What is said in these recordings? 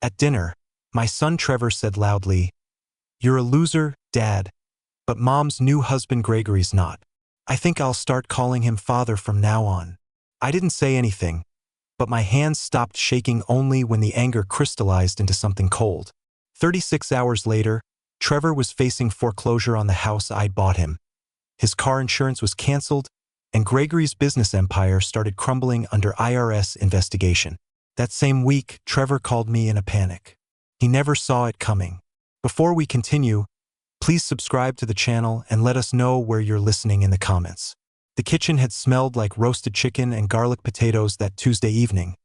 At dinner, my son Trevor said loudly, "You're a loser, Dad, but Mom's new husband Gregory's not. I think I'll start calling him father from now on." I didn't say anything, but my hands stopped shaking only when the anger crystallized into something cold. 36 hours later, Trevor was facing foreclosure on the house I'd bought him. His car insurance was canceled, and Gregory's business empire started crumbling under IRS investigation. That same week, Trevor called me in a panic. He never saw it coming. Before we continue, please subscribe to the channel and let us know where you're listening in the comments. The kitchen had smelled like roasted chicken and garlic potatoes that Tuesday evening,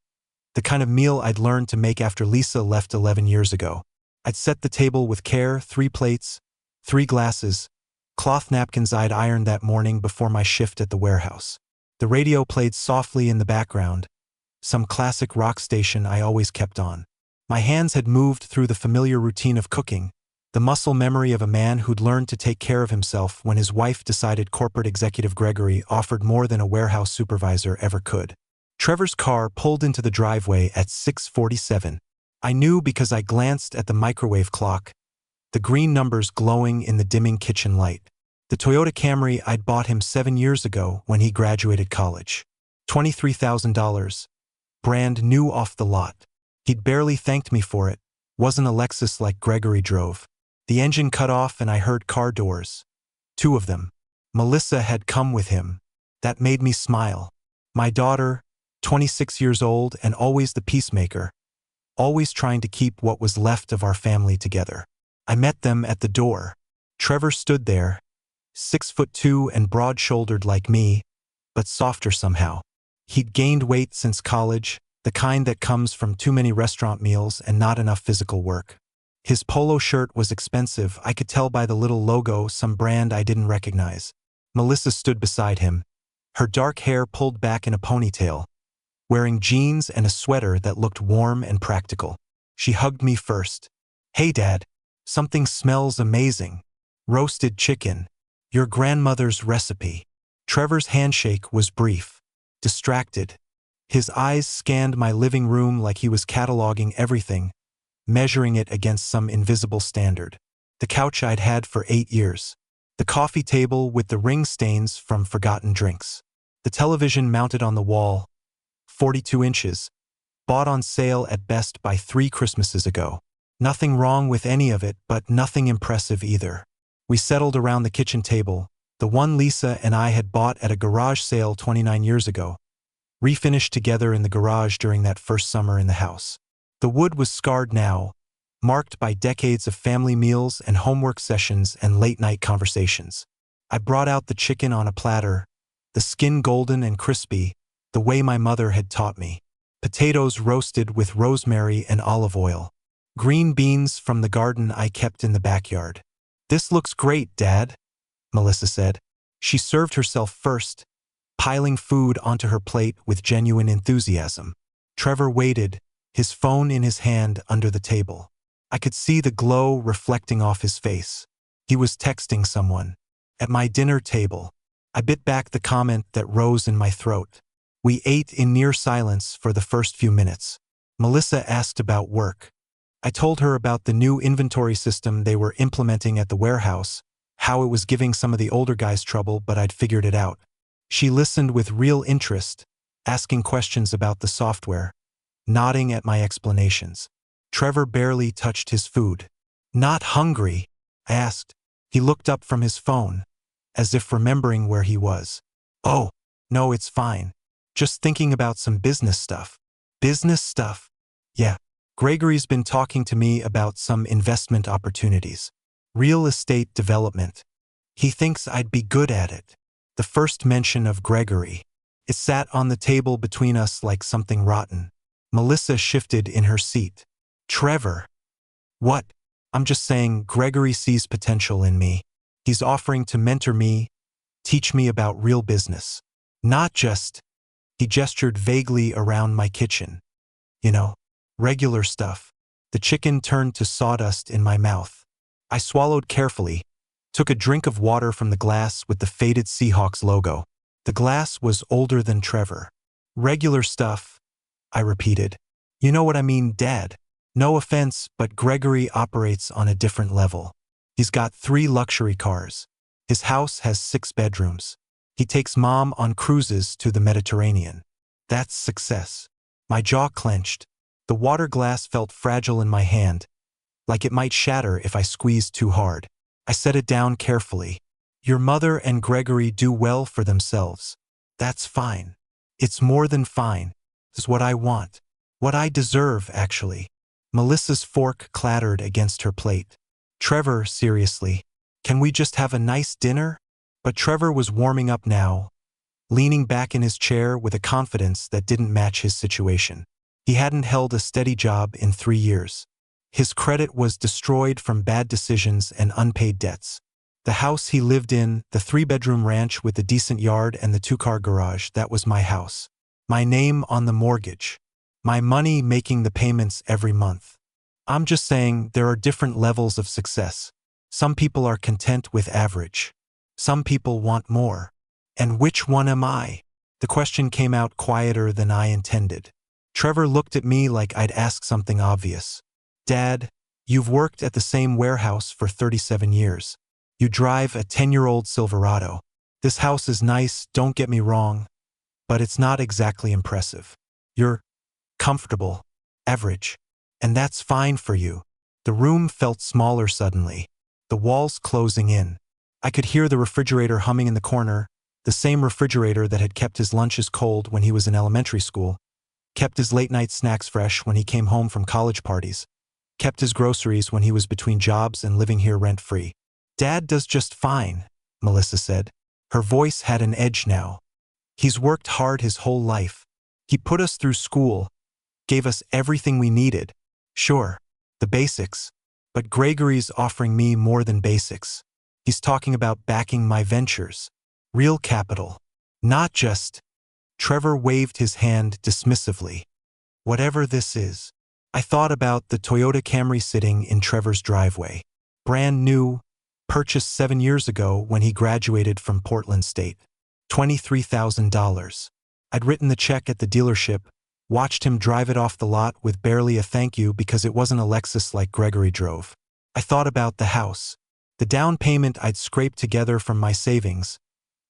the kind of meal I'd learned to make after Lisa left 11 years ago. I'd set the table with care, 3 plates, 3 glasses, cloth napkins I'd ironed that morning before my shift at the warehouse. The radio played softly in the background, some classic rock station I always kept on. My hands had moved through the familiar routine of cooking, the muscle memory of a man who'd learned to take care of himself when his wife decided corporate executive Gregory offered more than a warehouse supervisor ever could. Trevor's car pulled into the driveway at 6:47. I knew because I glanced at the microwave clock, the green numbers glowing in the dimming kitchen light. The Toyota Camry I'd bought him 7 years ago when he graduated college. $23,000, brand new off the lot. He'd barely thanked me for it, wasn't a Lexus like Gregory drove. The engine cut off and I heard car doors. 2 of them. Melissa had come with him. That made me smile. My daughter, 26 years old and always the peacemaker, always trying to keep what was left of our family together. I met them at the door. Trevor stood there, 6'2" and broad-shouldered like me, but softer somehow. He'd gained weight since college, the kind that comes from too many restaurant meals and not enough physical work. His polo shirt was expensive, I could tell by the little logo, some brand I didn't recognize. Melissa stood beside him, her dark hair pulled back in a ponytail, wearing jeans and a sweater that looked warm and practical. She hugged me first. "Hey Dad, something smells amazing. Roasted chicken. Your grandmother's recipe." Trevor's handshake was brief, distracted. His eyes scanned my living room like he was cataloging everything, measuring it against some invisible standard. The couch I'd had for 8 years. The coffee table with the ring stains from forgotten drinks. The television mounted on the wall, 42 inches, bought on sale at Best Buy 3 Christmases ago. Nothing wrong with any of it, but nothing impressive either. We settled around the kitchen table, the one Lisa and I had bought at a garage sale 29 years ago, refinished together in the garage during that first summer in the house. The wood was scarred now, marked by decades of family meals and homework sessions and late-night conversations. I brought out the chicken on a platter, the skin golden and crispy, the way my mother had taught me. Potatoes roasted with rosemary and olive oil. Green beans from the garden I kept in the backyard. "This looks great, Dad," Melissa said. She served herself first, piling food onto her plate with genuine enthusiasm. Trevor waited, his phone in his hand under the table. I could see the glow reflecting off his face. He was texting someone. At my dinner table, I bit back the comment that rose in my throat. We ate in near silence for the first few minutes. Melissa asked about work. I told her about the new inventory system they were implementing at the warehouse, how it was giving some of the older guys trouble, but I'd figured it out. She listened with real interest, asking questions about the software, nodding at my explanations. Trevor barely touched his food. "Not hungry?" I asked. He looked up from his phone, as if remembering where he was. "Oh, no, it's fine. Just thinking about some business stuff." "Business stuff?" "Yeah. Gregory's been talking to me about some investment opportunities. Real estate development. He thinks I'd be good at it." The first mention of Gregory. It sat on the table between us like something rotten. Melissa shifted in her seat. "Trevor." "What?" "I'm just saying Gregory sees potential in me. He's offering to mentor me, teach me about real business. Not just," he gestured vaguely around my kitchen, "you know, regular stuff." The chicken turned to sawdust in my mouth. I swallowed carefully, took a drink of water from the glass with the faded Seahawks logo. The glass was older than Trevor. "Regular stuff," I repeated. "You know what I mean, Dad." No offense, but Gregory operates on a different level. He's got 3 luxury cars. His house has 6 bedrooms. He takes mom on cruises to the Mediterranean. That's success. My jaw clenched. The water glass felt fragile in my hand, like it might shatter if I squeezed too hard. I set it down carefully. Your mother and Gregory do well for themselves. That's fine. It's more than fine. It's what I want. What I deserve, actually. Melissa's fork clattered against her plate. Trevor, seriously, can we just have a nice dinner? But Trevor was warming up now, leaning back in his chair with a confidence that didn't match his situation. He hadn't held a steady job in 3 years. His credit was destroyed from bad decisions and unpaid debts. The house he lived in, the 3-bedroom ranch with a decent yard and the 2-car garage, that was my house. My name on the mortgage. My money making the payments every month. I'm just saying there are different levels of success. Some people are content with average. Some people want more. And which one am I? The question came out quieter than I intended. Trevor looked at me like I'd asked something obvious. Dad, you've worked at the same warehouse for 37 years. You drive a 10-year-old Silverado. This house is nice, don't get me wrong, but it's not exactly impressive. You're comfortable, average, and that's fine for you. The room felt smaller suddenly, the walls closing in. I could hear the refrigerator humming in the corner, the same refrigerator that had kept his lunches cold when he was in elementary school, kept his late-night snacks fresh when he came home from college parties, kept his groceries when he was between jobs and living here rent-free. Dad does just fine, Melissa said. Her voice had an edge now. He's worked hard his whole life. He put us through school, gave us everything we needed. Sure, the basics. But Gregory's offering me more than basics. He's talking about backing my ventures. Real capital. Not just. Trevor waved his hand dismissively. Whatever this is. I thought about the Toyota Camry sitting in Trevor's driveway. Brand new, purchased 7 years ago when he graduated from Portland State. $23,000. I'd written the check at the dealership, watched him drive it off the lot with barely a thank you because it wasn't a Lexus like Gregory drove. I thought about the house. The down payment I'd scraped together from my savings,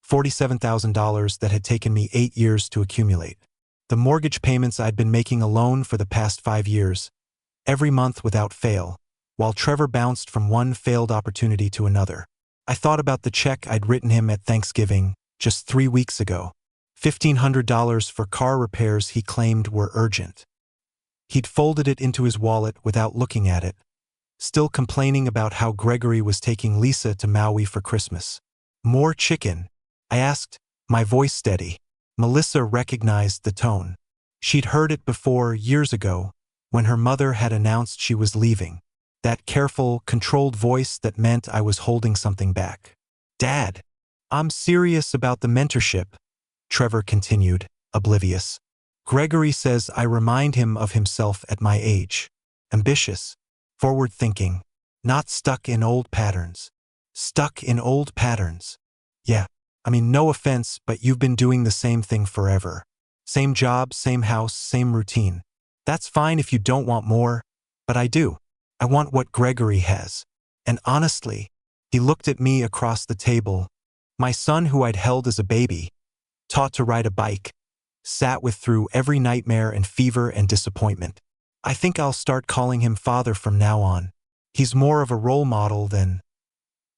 $47,000 that had taken me 8 years to accumulate. The mortgage payments I'd been making alone for the past 5 years, every month without fail, while Trevor bounced from one failed opportunity to another. I thought about the check I'd written him at Thanksgiving just 3 weeks ago. $1,500 for car repairs he claimed were urgent. He'd folded it into his wallet without looking at it, still complaining about how Gregory was taking Lisa to Maui for Christmas. More chicken? I asked, my voice steady. Melissa recognized the tone. She'd heard it before, years ago, when her mother had announced she was leaving. That careful, controlled voice that meant I was holding something back. Dad, I'm serious about the mentorship, Trevor continued, oblivious. Gregory says I remind him of himself at my age. Ambitious, forward-thinking, not stuck in old patterns. Stuck in old patterns. Yeah, I mean, no offense, but you've been doing the same thing forever. Same job, same house, same routine. That's fine if you don't want more, but I do. I want what Gregory has. And honestly, he looked at me across the table. My son who I'd held as a baby, taught to ride a bike, sat with through every nightmare and fever and disappointment. I think I'll start calling him father from now on. He's more of a role model than,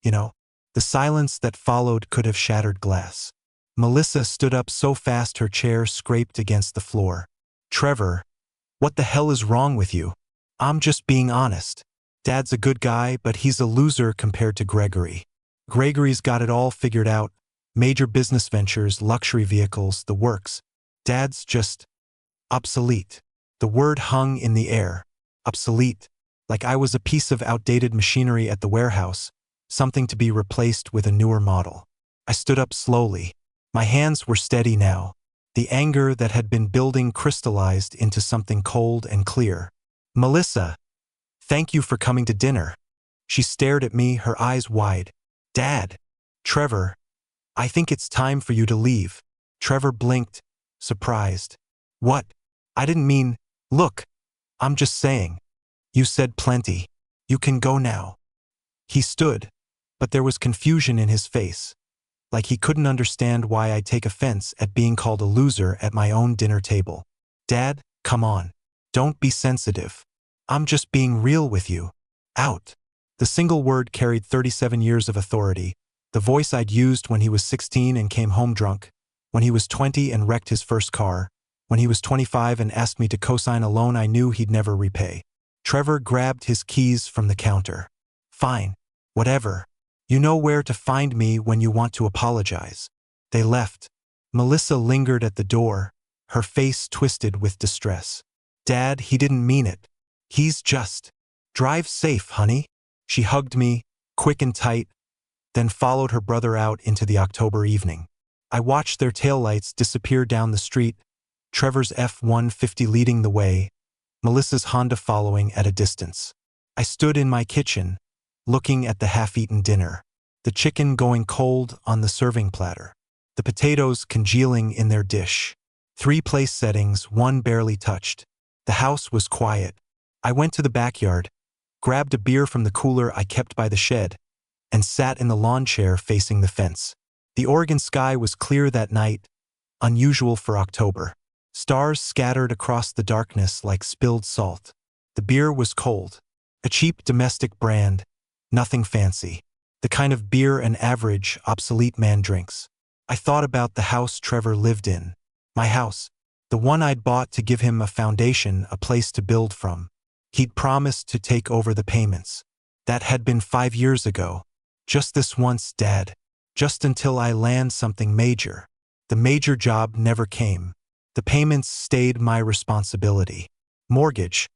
The silence that followed could have shattered glass. Melissa stood up so fast her chair scraped against the floor. Trevor, what the hell is wrong with you? I'm just being honest. Dad's a good guy, but he's a loser compared to Gregory. Gregory's got it all figured out. Major business ventures, luxury vehicles, the works. Dad's just obsolete. The word hung in the air. Obsolete. Like I was a piece of outdated machinery at the warehouse, something to be replaced with a newer model. I stood up slowly. My hands were steady now. The anger that had been building crystallized into something cold and clear. Melissa, thank you for coming to dinner. She stared at me, her eyes wide. Dad. Trevor, I think it's time for you to leave. Trevor blinked, surprised. What? I didn't mean, look, I'm just saying. You said plenty. You can go now. He stood, but there was confusion in his face, like he couldn't understand why I'd take offense at being called a loser at my own dinner table. Dad, come on. Don't be sensitive. I'm just being real with you. Out. The single word carried 37 years of authority, the voice I'd used when he was 16 and came home drunk, when he was 20 and wrecked his first car, when he was 25 and asked me to co-sign a loan I knew he'd never repay. Trevor grabbed his keys from the counter. Fine. Whatever. You know where to find me when you want to apologize. They left. Melissa lingered at the door, her face twisted with distress. Dad, he didn't mean it. He's just. Drive safe, honey. She hugged me, quick and tight, then followed her brother out into the October evening. I watched their taillights disappear down the street, Trevor's F-150 leading the way, Melissa's Honda following at a distance. I stood in my kitchen, looking at the half-eaten dinner, the chicken going cold on the serving platter, the potatoes congealing in their dish. 3 place settings, 1 barely touched. The house was quiet. I went to the backyard, grabbed a beer from the cooler I kept by the shed, and sat in the lawn chair facing the fence. The Oregon sky was clear that night, unusual for October. Stars scattered across the darkness like spilled salt. The beer was cold. A cheap domestic brand, nothing fancy. The kind of beer an average, obsolete man drinks. I thought about the house Trevor lived in. My house. The one I'd bought to give him a foundation, a place to build from. He'd promised to take over the payments. That had been 5 years ago. Just this once, Dad. Just until I land something major. The major job never came. The payments stayed my responsibility. Mortgage,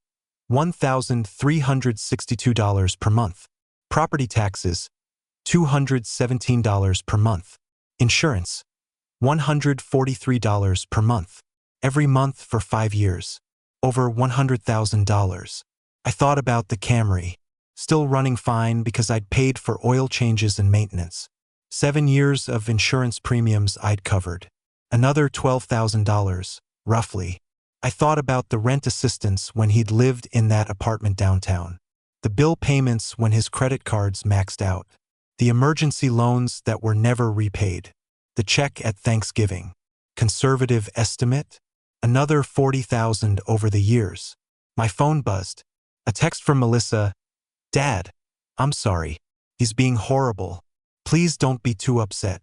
$1,362 per month. Property taxes, $217 per month. Insurance, $143 per month. Every month for 5 years. Over $100,000. I thought about the Camry. Still running fine because I'd paid for oil changes and maintenance. 7 years of insurance premiums I'd covered. Another $12,000, roughly. I thought about the rent assistance when he'd lived in that apartment downtown. The bill payments when his credit cards maxed out. The emergency loans that were never repaid. The check at Thanksgiving. Conservative estimate? Another $40,000 over the years. My phone buzzed. A text from Melissa. Dad, I'm sorry. He's being horrible. Please don't be too upset.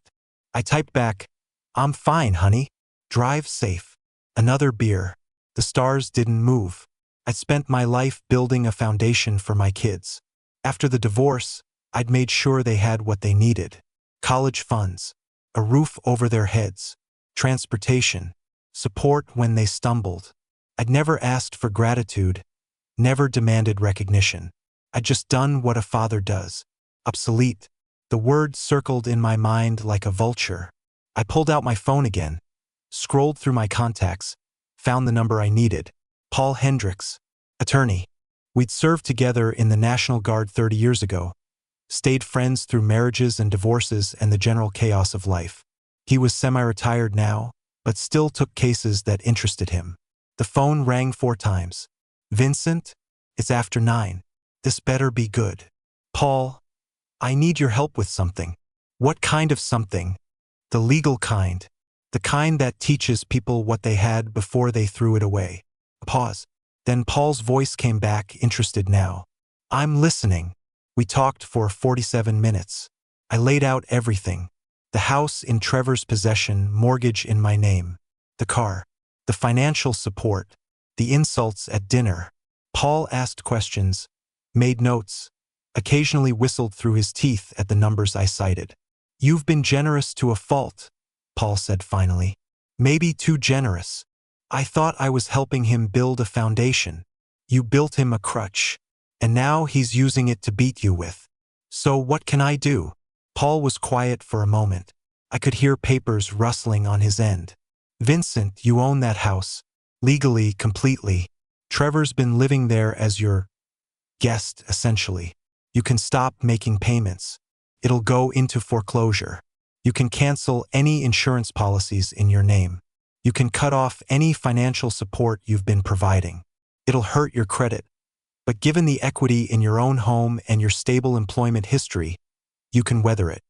I typed back, I'm fine, honey. Drive safe. Another beer. The stars didn't move. I'd spent my life building a foundation for my kids. After the divorce, I'd made sure they had what they needed. College funds. A roof over their heads. Transportation. Support when they stumbled. I'd never asked for gratitude. Never demanded recognition. I'd just done what a father does. Obsolete. The word circled in my mind like a vulture. I pulled out my phone again, scrolled through my contacts, found the number I needed. Paul Hendricks, attorney. We'd served together in the National Guard 30 years ago, stayed friends through marriages and divorces and the general chaos of life. He was semi-retired now, but still took cases that interested him. The phone rang 4 times. Vincent, it's after 9. This better be good. Paul, I need your help with something. What kind of something? The legal kind. The kind that teaches people what they had before they threw it away. A pause. Then Paul's voice came back, interested now. I'm listening. We talked for 47 minutes. I laid out everything. The house in Trevor's possession, mortgage in my name. The car. The financial support. The insults at dinner. Paul asked questions, made notes, occasionally whistled through his teeth at the numbers I cited. You've been generous to a fault, Paul said finally. Maybe too generous. I thought I was helping him build a foundation. You built him a crutch, and now he's using it to beat you with. So what can I do? Paul was quiet for a moment. I could hear papers rustling on his end. Vincent, you own that house. Legally, completely. Trevor's been living there as your guest, essentially. You can stop making payments. It'll go into foreclosure. You can cancel any insurance policies in your name. You can cut off any financial support you've been providing. It'll hurt your credit. But given the equity in your own home and your stable employment history, you can weather it.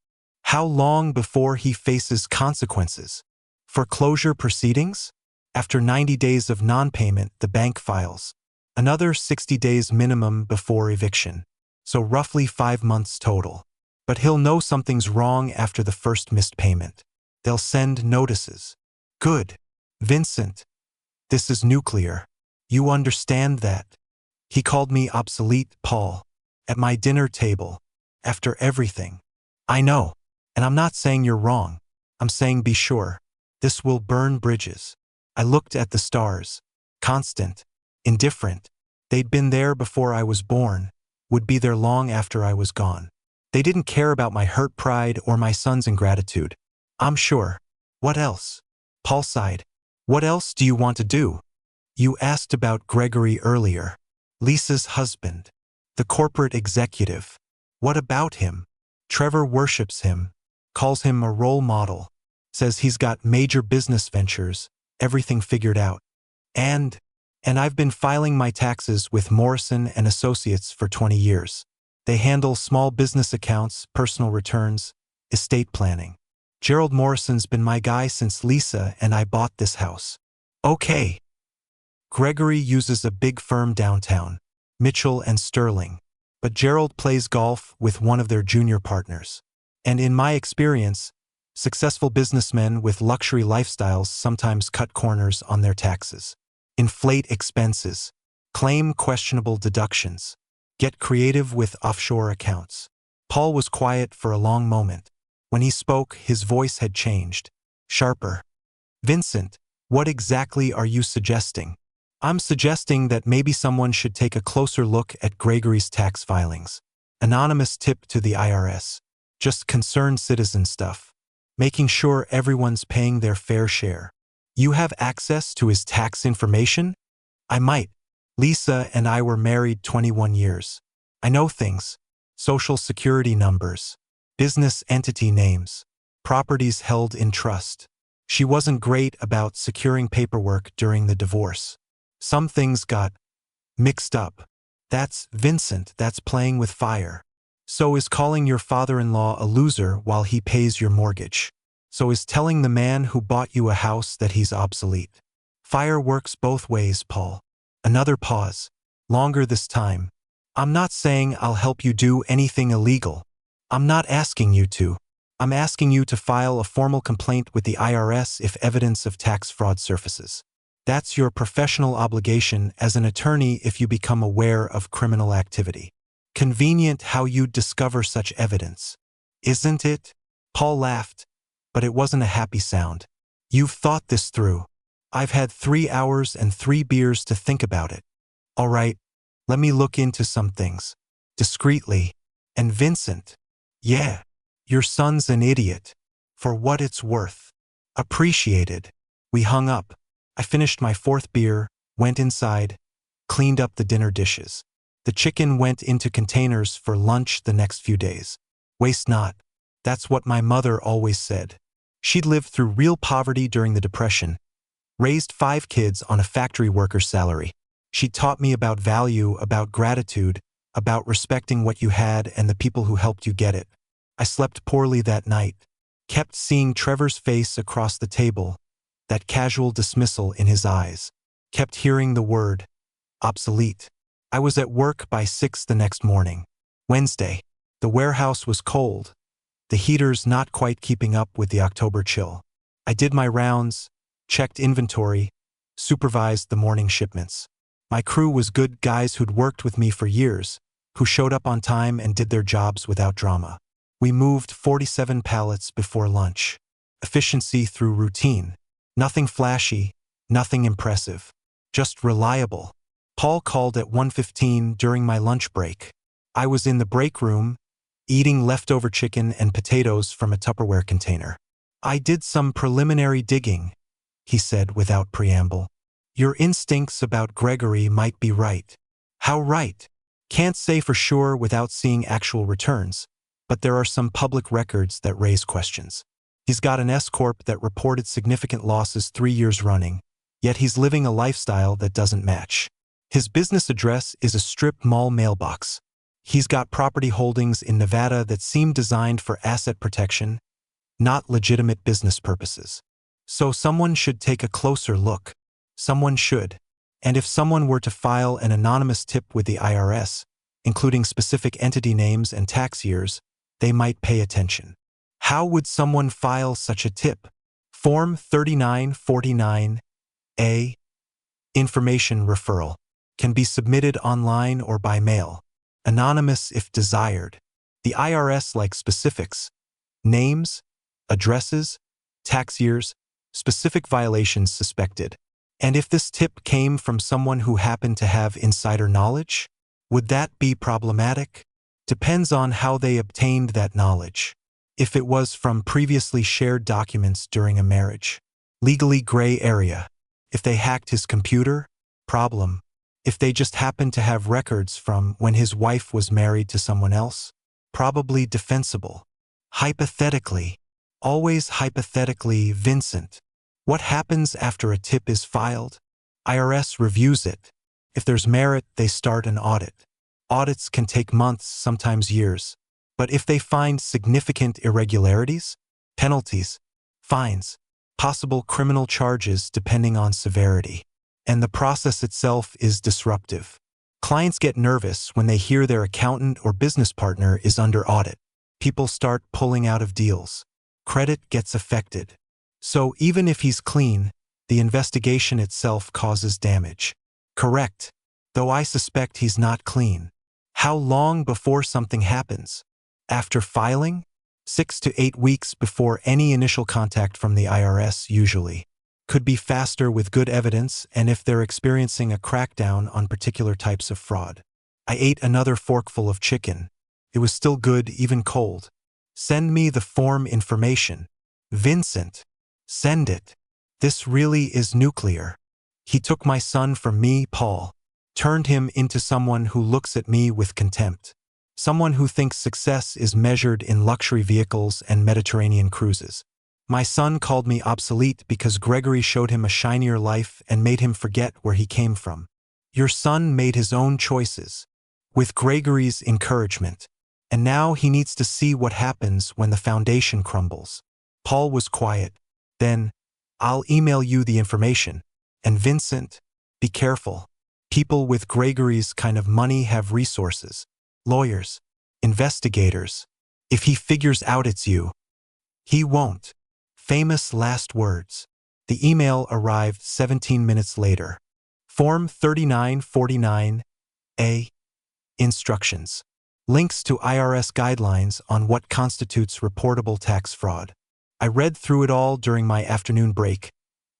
How long before he faces consequences? Foreclosure proceedings? After 90 days of non-payment, the bank files. Another 60 days minimum before eviction. So roughly 5 months total. But he'll know something's wrong after the first missed payment. They'll send notices. Good. Vincent, this is nuclear. You understand that? He called me obsolete, Paul. At my dinner table. After everything. I know. And I'm not saying you're wrong. I'm saying be sure. This will burn bridges. I looked at the stars. Constant. Indifferent. They'd been there before I was born. Would be there long after I was gone. They didn't care about my hurt pride or my son's ingratitude. I'm sure. What else? Paul sighed. What else do you want to do? You asked about Gregory earlier. Lisa's husband. The corporate executive. What about him? Trevor worships him. Calls him a role model. Says he's got major business ventures, everything figured out. And I've been filing my taxes with Morrison and Associates for 20 years. They handle small business accounts, personal returns, estate planning. Gerald Morrison's been my guy since Lisa and I bought this house. Okay. Gregory uses a big firm downtown, Mitchell and Sterling. But Gerald plays golf with one of their junior partners. And in my experience, successful businessmen with luxury lifestyles sometimes cut corners on their taxes. Inflate expenses. Claim questionable deductions. Get creative with offshore accounts. Paul was quiet for a long moment. When he spoke, his voice had changed. Sharper. Vincent, what exactly are you suggesting? I'm suggesting that maybe someone should take a closer look at Gregory's tax filings. Anonymous tip to the IRS. Just concerned citizen stuff. Making sure everyone's paying their fair share. You have access to his tax information? I might. Lisa and I were married 21 years. I know things. Social security numbers. Business entity names. Properties held in trust. She wasn't great about securing paperwork during the divorce. Some things got mixed up. That's Vincent, that's playing with fire. So is calling your father-in-law a loser while he pays your mortgage. So is telling the man who bought you a house that he's obsolete. Fire works both ways, Paul. Another pause. Longer this time. I'm not saying I'll help you do anything illegal. I'm not asking you to. I'm asking you to file a formal complaint with the IRS if evidence of tax fraud surfaces. That's your professional obligation as an attorney if you become aware of criminal activity. Convenient how you'd discover such evidence. Isn't it? Paul laughed, but it wasn't a happy sound. You've thought this through. I've had 3 hours and 3 beers to think about it. All right, let me look into some things. Discreetly. And Vincent. Yeah, your son's an idiot. For what it's worth. Appreciated. We hung up. I finished my 4th beer, went inside, cleaned up the dinner dishes. The chicken went into containers for lunch the next few days. Waste not. That's what my mother always said. She'd lived through real poverty during the Depression, raised 5 kids on a factory worker's salary. She taught me about value, about gratitude, about respecting what you had and the people who helped you get it. I slept poorly that night, kept seeing Trevor's face across the table, that casual dismissal in his eyes, kept hearing the word, obsolete. I was at work by 6 the next morning. Wednesday. The warehouse was cold, the heaters not quite keeping up with the October chill. I did my rounds, checked inventory, supervised the morning shipments. My crew was good guys who'd worked with me for years, who showed up on time and did their jobs without drama. We moved 47 pallets before lunch. Efficiency through routine. Nothing flashy, nothing impressive. Just reliable. Paul called at 1:15 during my lunch break. I was in the break room, eating leftover chicken and potatoes from a Tupperware container. I did some preliminary digging, he said without preamble. Your instincts about Gregory might be right. How right? Can't say for sure without seeing actual returns, but there are some public records that raise questions. He's got an S-corp that reported significant losses 3 years running, yet he's living a lifestyle that doesn't match. His business address is a strip mall mailbox. He's got property holdings in Nevada that seem designed for asset protection, not legitimate business purposes. So someone should take a closer look. Someone should. And if someone were to file an anonymous tip with the IRS, including specific entity names and tax years, they might pay attention. How would someone file such a tip? Form 3949A, Information Referral, can be submitted online or by mail, anonymous if desired. The IRS likes specifics, names, addresses, tax years, specific violations suspected. And if this tip came from someone who happened to have insider knowledge, would that be problematic? Depends on how they obtained that knowledge. If it was from previously shared documents during a marriage, legally gray area. If they hacked his computer, problem. If they just happened to have records from when his wife was married to someone else, probably defensible. Hypothetically, always hypothetically, Vincent. What happens after a tip is filed? IRS reviews it. If there's merit, they start an audit. Audits can take months, sometimes years. But if they find significant irregularities, penalties, fines, possible criminal charges depending on severity. And the process itself is disruptive. Clients get nervous when they hear their accountant or business partner is under audit. People start pulling out of deals. Credit gets affected. So even if he's clean, the investigation itself causes damage. Correct. Though I suspect he's not clean. How long before something happens? After filing? 6 to 8 weeks before any initial contact from the IRS usually. Could be faster with good evidence and if they're experiencing a crackdown on particular types of fraud. I ate another forkful of chicken. It was still good, even cold. Send me the form information. Vincent. Send it. This really is nuclear. He took my son from me, Paul. Turned him into someone who looks at me with contempt. Someone who thinks success is measured in luxury vehicles and Mediterranean cruises. My son called me obsolete because Gregory showed him a shinier life and made him forget where he came from. Your son made his own choices, with Gregory's encouragement. And now he needs to see what happens when the foundation crumbles. Paul was quiet. Then, I'll email you the information. And Vincent, be careful. People with Gregory's kind of money have resources. Lawyers, investigators. If he figures out it's you, he won't. Famous last words. The email arrived 17 minutes later. Form 3949A. Instructions. Links to IRS guidelines on what constitutes reportable tax fraud. I read through it all during my afternoon break,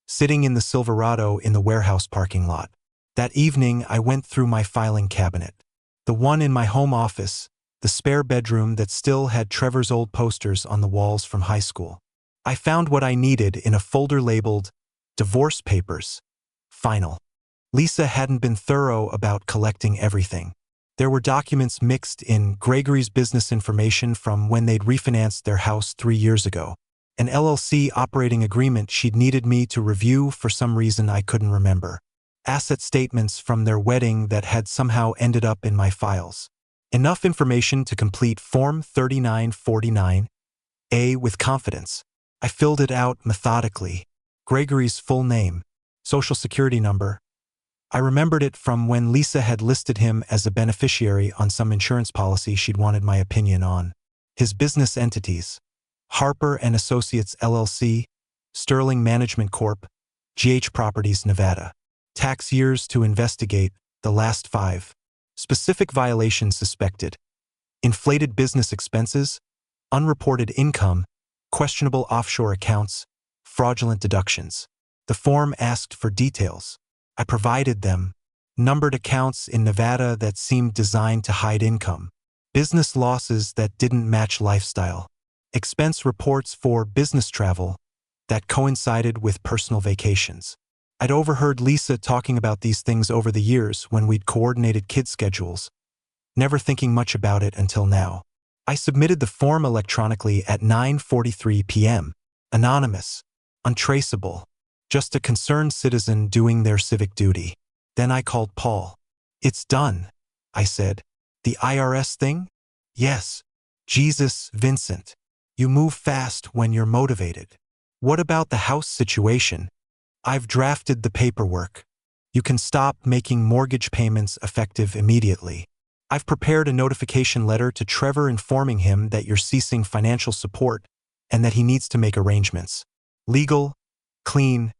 sitting in the Silverado in the warehouse parking lot. That evening, I went through my filing cabinet. The one in my home office, the spare bedroom that still had Trevor's old posters on the walls from high school. I found what I needed in a folder labeled Divorce Papers. Final. Lisa hadn't been thorough about collecting everything. There were documents mixed in Gregory's business information from when they'd refinanced their house 3 years ago. An LLC operating agreement she'd needed me to review for some reason I couldn't remember. Asset statements from their wedding that had somehow ended up in my files. Enough information to complete Form 3949A with confidence. I filled it out methodically. Gregory's full name, social security number. I remembered it from when Lisa had listed him as a beneficiary on some insurance policy she'd wanted my opinion on. His business entities: Harper & Associates LLC, Sterling Management Corp., GH Properties, Nevada. Tax years to investigate, the last 5. Specific violations suspected: inflated business expenses, unreported income, questionable offshore accounts, fraudulent deductions. The form asked for details. I provided them. Numbered accounts in Nevada that seemed designed to hide income. Business losses that didn't match lifestyle. Expense reports for business travel that coincided with personal vacations. I'd overheard Lisa talking about these things over the years when we'd coordinated kids' schedules, never thinking much about it until now. I submitted the form electronically at 9:43 p.m. Anonymous, untraceable, just a concerned citizen doing their civic duty. Then I called Paul. It's done, I said. The IRS thing? Yes. Jesus, Vincent. You move fast when you're motivated. What about the house situation? I've drafted the paperwork. You can stop making mortgage payments effective immediately. I've prepared a notification letter to Trevor informing him that you're ceasing financial support and that he needs to make arrangements. Legal, clean,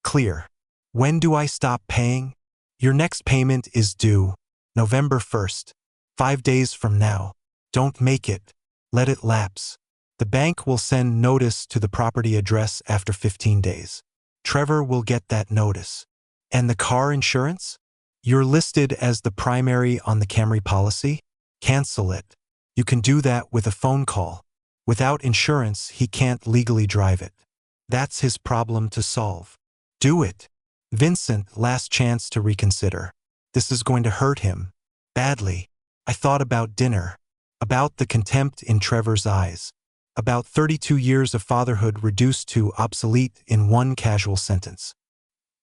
clear. When do I stop paying? Your next payment is due November 1st, 5 days from now. Don't make it. Let it lapse. The bank will send notice to the property address after 15 days. Trevor will get that notice. And the car insurance? You're listed as the primary on the Camry policy? Cancel it. You can do that with a phone call. Without insurance, he can't legally drive it. That's his problem to solve. Do it. Vincent, last chance to reconsider. This is going to hurt him. Badly. I thought about dinner. About the contempt in Trevor's eyes. About 32 years of fatherhood reduced to obsolete in one casual sentence.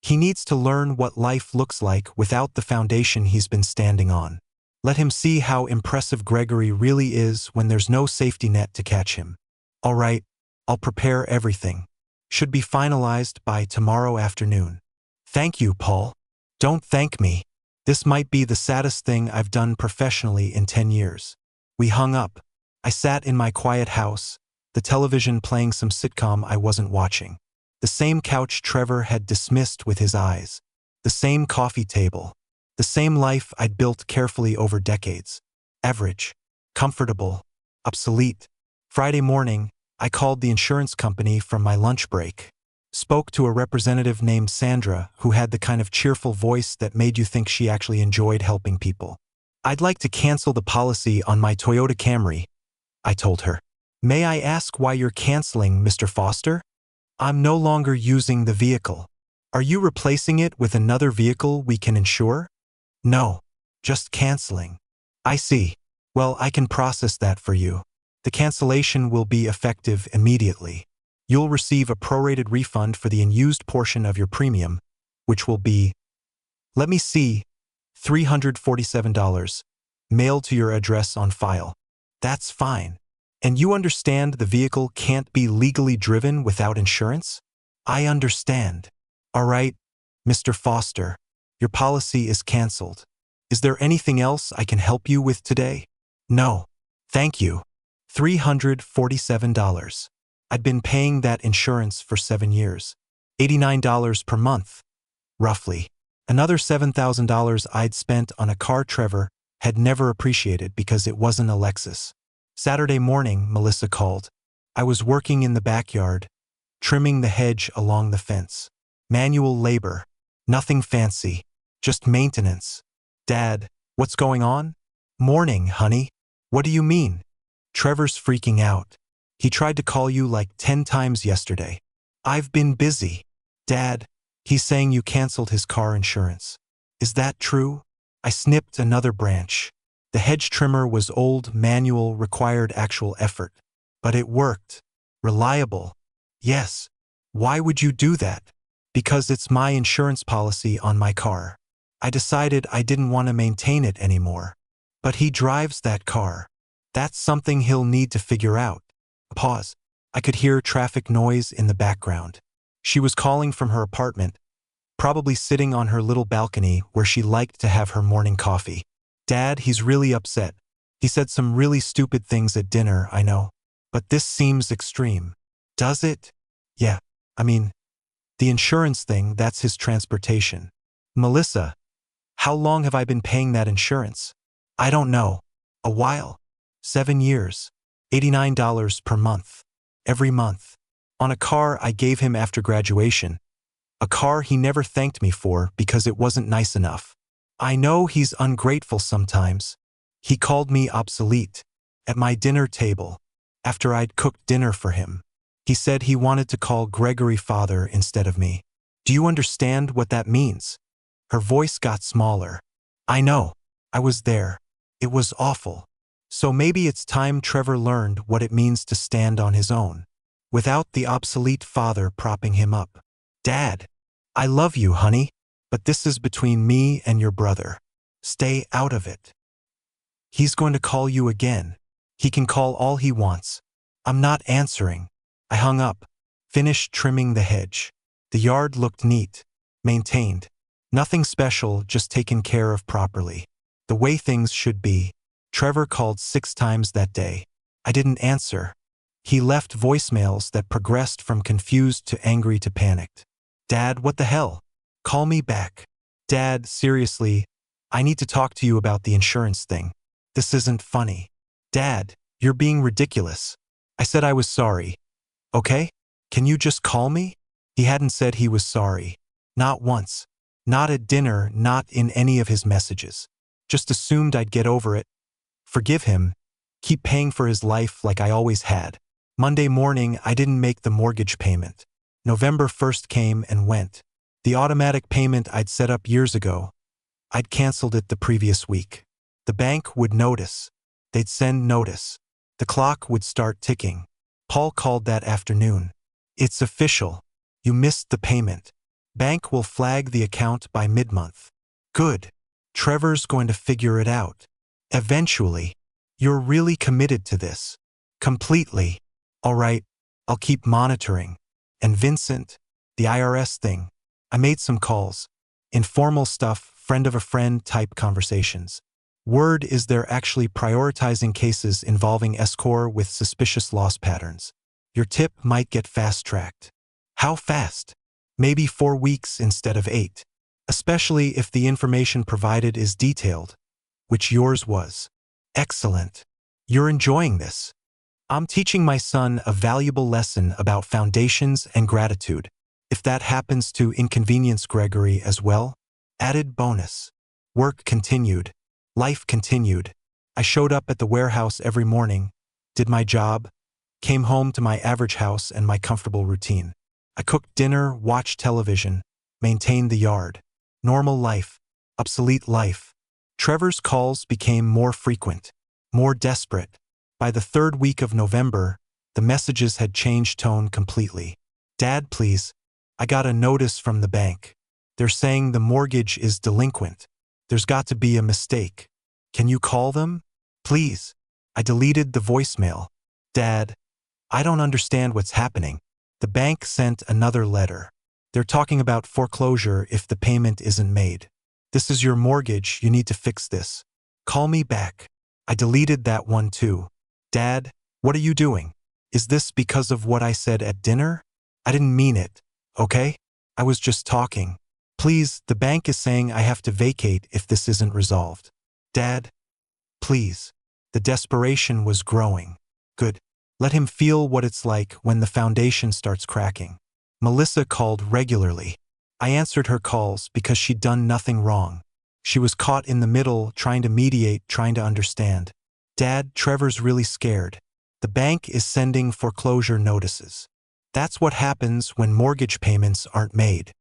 He needs to learn what life looks like without the foundation he's been standing on. Let him see how impressive Gregory really is when there's no safety net to catch him. All right, I'll prepare everything. Should be finalized by tomorrow afternoon. Thank you, Paul. Don't thank me. This might be the saddest thing I've done professionally in 10 years. We hung up. I sat in my quiet house, the television playing some sitcom I wasn't watching. The same couch Trevor had dismissed with his eyes. The same coffee table. The same life I'd built carefully over decades. Average. Comfortable. Obsolete. Friday morning, I called the insurance company from my lunch break. Spoke to a representative named Sandra who had the kind of cheerful voice that made you think she actually enjoyed helping people. I'd like to cancel the policy on my Toyota Camry, I told her. May I ask why you're canceling, Mr. Foster? I'm no longer using the vehicle. Are you replacing it with another vehicle we can insure? No, just canceling. I see. Well, I can process that for you. The cancellation will be effective immediately. You'll receive a prorated refund for the unused portion of your premium, which will be, let me see, $347, mailed to your address on file. That's fine. And you understand the vehicle can't be legally driven without insurance? I understand. All right, Mr. Foster, your policy is canceled. Is there anything else I can help you with today? No. Thank you. $347. I'd been paying that insurance for 7 years. $89 per month, roughly. Another $7,000 I'd spent on a car Trevor had never appreciated because it wasn't a Lexus. Saturday morning, Melissa called. I was working in the backyard, trimming the hedge along the fence. Manual labor. Nothing fancy. Just maintenance. Dad, what's going on? Morning, honey. What do you mean? Trevor's freaking out. He tried to call you like 10 times yesterday. I've been busy. Dad, he's saying you canceled his car insurance. Is that true? I snipped another branch. The hedge trimmer was old, manual, required actual effort. But it worked. Reliable. Yes. Why would you do that? Because it's my insurance policy on my car. I decided I didn't want to maintain it anymore. But he drives that car. That's something he'll need to figure out. Pause. I could hear traffic noise in the background. She was calling from her apartment, probably sitting on her little balcony where she liked to have her morning coffee. Dad, he's really upset. He said some really stupid things at dinner, I know. But this seems extreme. Does it? Yeah. I mean, the insurance thing, that's his transportation. Melissa, how long have I been paying that insurance? I don't know. A while. 7 years. $89 per month. Every month. On a car I gave him after graduation. A car he never thanked me for because it wasn't nice enough. I know he's ungrateful sometimes. He called me obsolete. At my dinner table. After I'd cooked dinner for him. He said he wanted to call Gregory father instead of me. Do you understand what that means? Her voice got smaller. I know. I was there. It was awful. So maybe it's time Trevor learned what it means to stand on his own, without the obsolete father propping him up. Dad, I love you, honey, but this is between me and your brother. Stay out of it. He's going to call you again. He can call all he wants. I'm not answering. I hung up, finished trimming the hedge. The yard looked neat, maintained. Nothing special, just taken care of properly. The way things should be. Trevor called 6 times that day. I didn't answer. He left voicemails that progressed from confused to angry to panicked. Dad, what the hell? Call me back. Dad, seriously, I need to talk to you about the insurance thing. This isn't funny. Dad, you're being ridiculous. I said I was sorry. Okay? Can you just call me? He hadn't said he was sorry. Not once. Not at dinner, not in any of his messages. Just assumed I'd get over it. Forgive him. Keep paying for his life like I always had. Monday morning, I didn't make the mortgage payment. November 1st came and went. The automatic payment I'd set up years ago. I'd canceled it the previous week. The bank would notice. They'd send notice. The clock would start ticking. Paul called that afternoon. It's official. You missed the payment. Bank will flag the account by mid-month. Good. Trevor's going to figure it out. Eventually. You're really committed to this. Completely. All right, I'll keep monitoring. And Vincent, the IRS thing. I made some calls. Informal stuff, friend of a friend type conversations. Word is they're actually prioritizing cases involving S-Corps with suspicious loss patterns. Your tip might get fast-tracked. How fast? Maybe 4 weeks instead of 8. Especially if the information provided is detailed, which yours was. Excellent. You're enjoying this. I'm teaching my son a valuable lesson about foundations and gratitude. If that happens to inconvenience Gregory as well, added bonus. Work continued. Life continued. I showed up at the warehouse every morning, did my job, came home to my average house and my comfortable routine. I cooked dinner, watched television, maintained the yard. Normal life. Obsolete life. Trevor's calls became more frequent, more desperate. By the 3rd week of November, the messages had changed tone completely. Dad, please. I got a notice from the bank. They're saying the mortgage is delinquent. There's got to be a mistake. Can you call them? Please. I deleted the voicemail. Dad, I don't understand what's happening. The bank sent another letter. They're talking about foreclosure if the payment isn't made. This is your mortgage, you need to fix this. Call me back. I deleted that one too. Dad, what are you doing? Is this because of what I said at dinner? I didn't mean it, okay? I was just talking. Please, the bank is saying I have to vacate if this isn't resolved. Dad, please. The desperation was growing. Good. Let him feel what it's like when the foundation starts cracking. Melissa called regularly. I answered her calls because she'd done nothing wrong. She was caught in the middle, trying to mediate, trying to understand. Dad, Trevor's really scared. The bank is sending foreclosure notices. That's what happens when mortgage payments aren't made.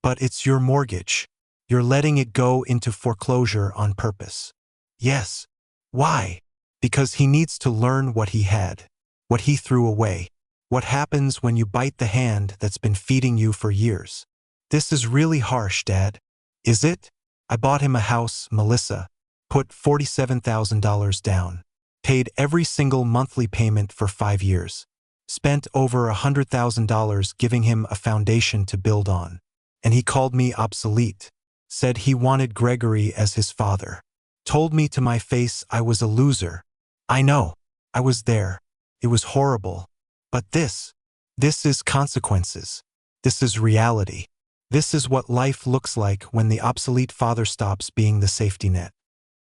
But it's your mortgage. You're letting it go into foreclosure on purpose. Yes. Why? Because he needs to learn what he had, what he threw away, what happens when you bite the hand that's been feeding you for years. This is really harsh, Dad. Is it? I bought him a house, Melissa, put $47,000 down, paid every single monthly payment for 5 years, spent over $100,000 giving him a foundation to build on. And he called me obsolete, said he wanted Gregory as his father, told me to my face I was a loser. I know. I was there. It was horrible. But this is consequences. This is reality. This is what life looks like when the obsolete father stops being the safety net.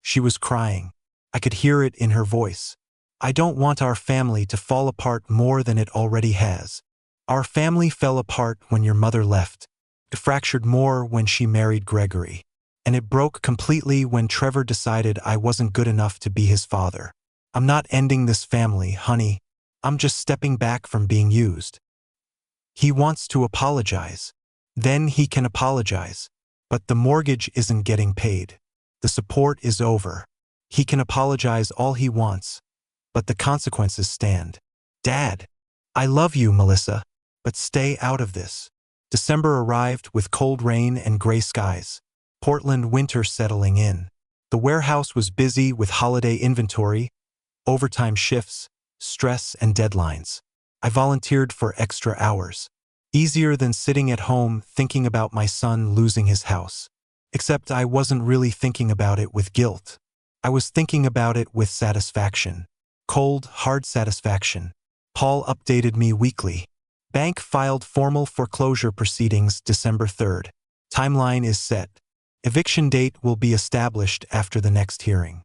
She was crying. I could hear it in her voice. I don't want our family to fall apart more than it already has. Our family fell apart when your mother left. It fractured more when she married Gregory. And it broke completely when Trevor decided I wasn't good enough to be his father. I'm not ending this family, honey. I'm just stepping back from being used. He wants to apologize. Then he can apologize. But the mortgage isn't getting paid. The support is over. He can apologize all he wants. But the consequences stand. Dad, I love you, Melissa, but stay out of this. December arrived with cold rain and gray skies. Portland winter settling in. The warehouse was busy with holiday inventory, overtime shifts, stress, and deadlines. I volunteered for extra hours. Easier than sitting at home thinking about my son losing his house. Except I wasn't really thinking about it with guilt. I was thinking about it with satisfaction. Cold, hard satisfaction. Paul updated me weekly. Bank filed formal foreclosure proceedings December 3rd. Timeline is set. Eviction date will be established after the next hearing.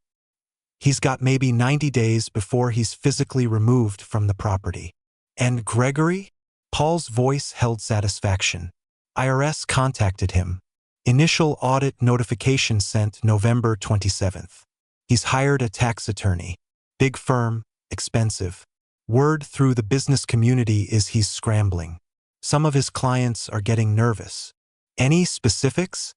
He's got maybe 90 days before he's physically removed from the property. And Gregory? Paul's voice held satisfaction. IRS contacted him. Initial audit notification sent November 27th. He's hired a tax attorney. Big firm, expensive. Word through the business community is he's scrambling. Some of his clients are getting nervous. Any specifics?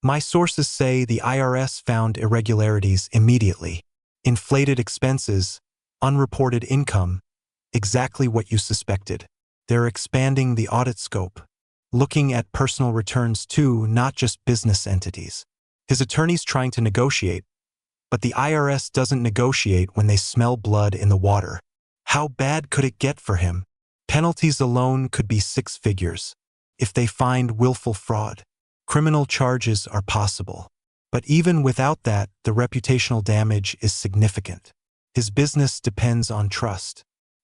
My sources say the IRS found irregularities immediately. Inflated expenses, unreported income, exactly what you suspected. They're expanding the audit scope, looking at personal returns too, not just business entities. His attorney's trying to negotiate, but the IRS doesn't negotiate when they smell blood in the water. How bad could it get for him? Penalties alone could be 6 figures. If they find willful fraud, criminal charges are possible. But even without that, the reputational damage is significant. His business depends on trust.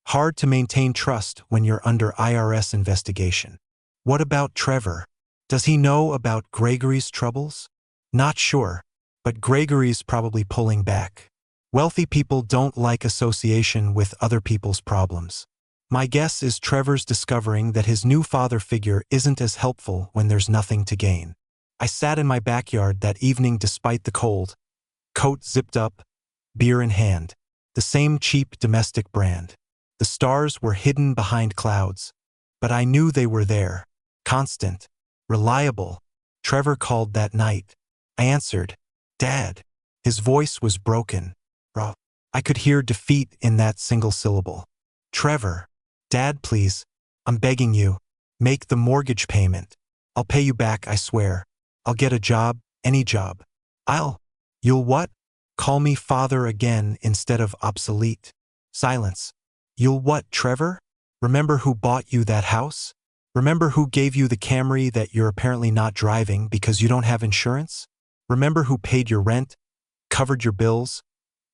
Hard to maintain trust when you're under IRS investigation. What about Trevor? Does he know about Gregory's troubles? Not sure, but Gregory's probably pulling back. Wealthy people don't like association with other people's problems. My guess is Trevor's discovering that his new father figure isn't as helpful when there's nothing to gain. I sat in my backyard that evening despite the cold, coat zipped up, beer in hand, the same cheap domestic brand. The stars were hidden behind clouds, but I knew they were there, constant, reliable. Trevor called that night. I answered, "Dad." His voice was broken. Raw. I could hear defeat in that single syllable. "Trevor, Dad, please, I'm begging you, make the mortgage payment. I'll pay you back, I swear. I'll get a job, any job. You'll what? Call me father again instead of obsolete." Silence. "You'll what, Trevor? Remember who bought you that house? Remember who gave you the Camry that you're apparently not driving because you don't have insurance? Remember who paid your rent, covered your bills,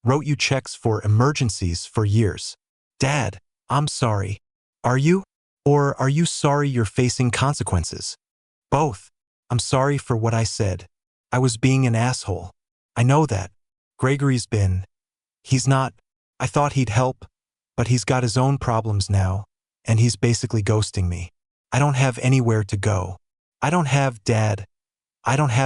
wrote you checks for emergencies for years? Dad, I'm sorry. Are you? Or are you sorry you're facing consequences?" "Both. I'm sorry for what I said. I was being an asshole. I know that. He's not. I thought he'd help, but he's got his own problems now, and he's basically ghosting me. I don't have anywhere to go. I don't have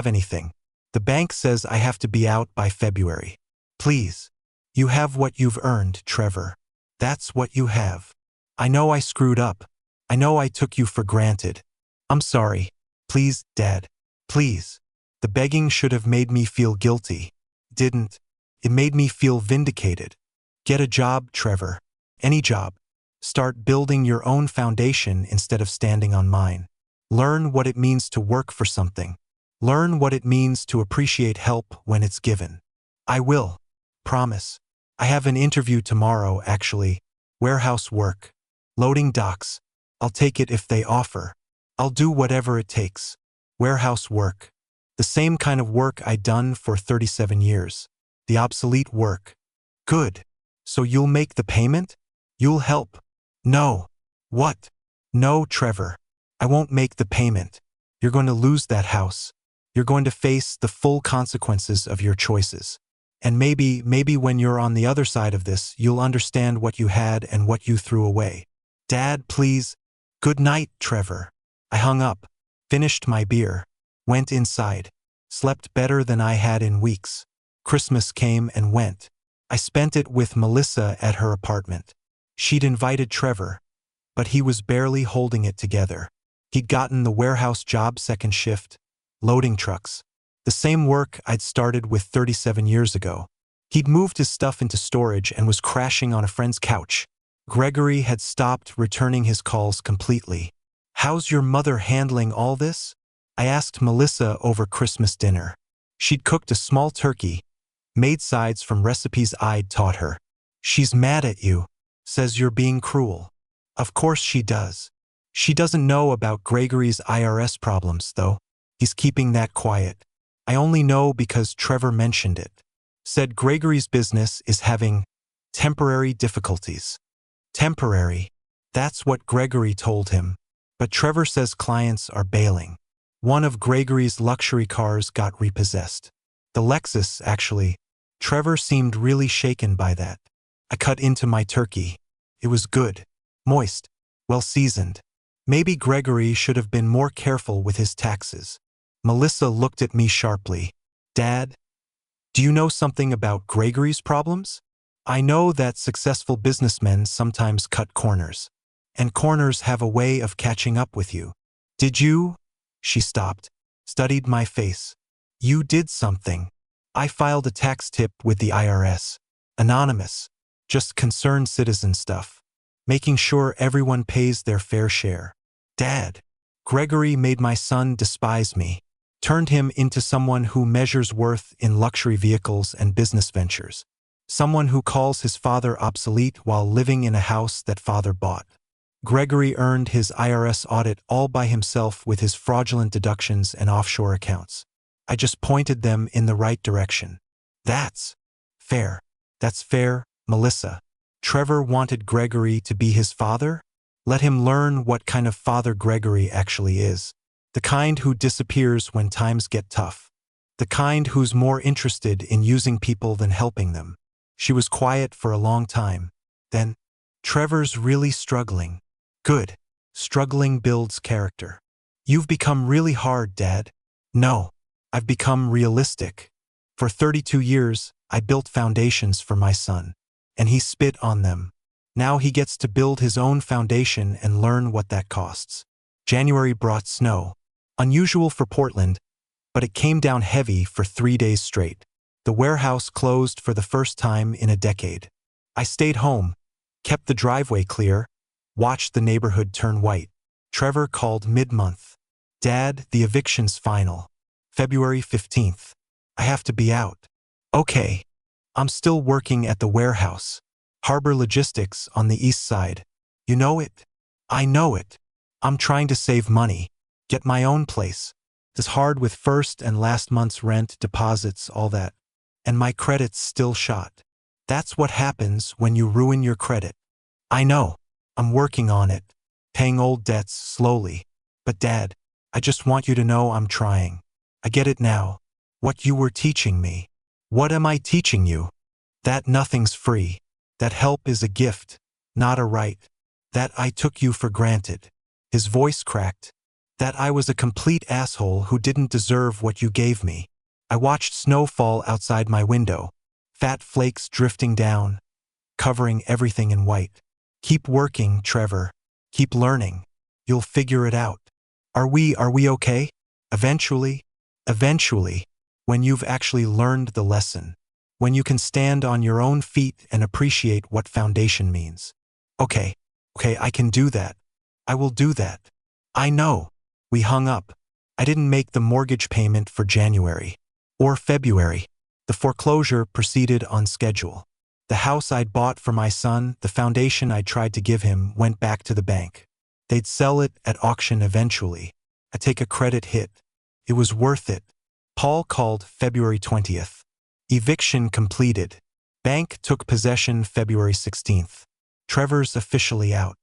anything. The bank says I have to be out by February. Please. You have what you've earned, Trevor. That's what you have. I know I screwed up. I know I took you for granted. I'm sorry. Please, Dad. Please." The begging should have made me feel guilty. Didn't. It made me feel vindicated. Get a job, Trevor. Any job. Start building your own foundation instead of standing on mine. Learn what it means to work for something. Learn what it means to appreciate help when it's given. I will. Promise. I have an interview tomorrow, actually. Warehouse work. Loading docks. I'll take it if they offer. I'll do whatever it takes. Warehouse work. The same kind of work I'd done for 37 years. The obsolete work. Good. So you'll make the payment? You'll help? No. What? No, Trevor. I won't make the payment. You're going to lose that house. You're going to face the full consequences of your choices. And maybe when you're on the other side of this, you'll understand what you had and what you threw away. Dad, please. Good night, Trevor. I hung up, finished my beer, went inside, slept better than I had in weeks. Christmas came and went. I spent it with Melissa at her apartment. She'd invited Trevor, but he was barely holding it together. He'd gotten the warehouse job second shift, loading trucks. The same work I'd started with 37 years ago. He'd moved his stuff into storage and was crashing on a friend's couch. Gregory had stopped returning his calls completely. "How's your mother handling all this?" I asked Melissa over Christmas dinner. She'd cooked a small turkey, Made sides from recipes I'd taught her. She's mad at you. Says you're being cruel. Of course she does. She doesn't know about Gregory's IRS problems, though. He's keeping that quiet. I only know because Trevor mentioned it. Said Gregory's business is having temporary difficulties. Temporary. That's what Gregory told him. But Trevor says clients are bailing. One of Gregory's luxury cars got repossessed. The Lexus, actually. Trevor seemed really shaken by that. I cut into my turkey. It was good. Moist. Well-seasoned. Maybe Gregory should have been more careful with his taxes. Melissa looked at me sharply. Dad, do you know something about Gregory's problems? I know that successful businessmen sometimes cut corners. And corners have a way of catching up with you. Did you? She stopped, studied my face. You did something. I filed a tax tip with the IRS. Anonymous. Just concerned citizen stuff. Making sure everyone pays their fair share. Dad, Gregory made my son despise me. Turned him into someone who measures worth in luxury vehicles and business ventures. Someone who calls his father obsolete while living in a house that father bought. Gregory earned his IRS audit all by himself with his fraudulent deductions and offshore accounts. I just pointed them in the right direction. That's fair. That's fair, Melissa. Trevor wanted Gregory to be his father? Let him learn what kind of father Gregory actually is. The kind who disappears when times get tough. The kind who's more interested in using people than helping them. She was quiet for a long time. Then, Trevor's really struggling. Good. Struggling builds character. You've become really hard, Dad. No. I've become realistic. For 32 years, I built foundations for my son. And he spit on them. Now he gets to build his own foundation and learn what that costs. January brought snow. Unusual for Portland, but it came down heavy for 3 days straight. The warehouse closed for the first time in a decade. I stayed home, kept the driveway clear, watched the neighborhood turn white. Trevor called mid-month. Dad, the eviction's final. February 15th. I have to be out. Okay. I'm still working at the warehouse. Harbor Logistics on the east side. You know it? I know it. I'm trying to save money. Get my own place. It's hard with first and last month's rent, deposits, all that. And my credit's still shot. That's what happens when you ruin your credit. I know. I'm working on it. Paying old debts slowly. But Dad, I just want you to know I'm trying. I get it now. What you were teaching me. What am I teaching you? That nothing's free. That help is a gift, not a right. That I took you for granted. His voice cracked. That I was a complete asshole who didn't deserve what you gave me. I watched snow fall outside my window. Fat flakes drifting down, covering everything in white. Keep working, Trevor. Keep learning. You'll figure it out. Are we okay? Eventually. Eventually. When you've actually learned the lesson. When you can stand on your own feet and appreciate what foundation means. Okay, I can do that. I will do that. I know. We hung up. I didn't make the mortgage payment for January. Or February. The foreclosure proceeded on schedule. The house I'd bought for my son, the foundation I tried to give him, went back to the bank. They'd sell it at auction eventually. I'd take a credit hit. It was worth it. Paul called February 20th. Eviction completed. Bank took possession February 16th. Trevor's officially out.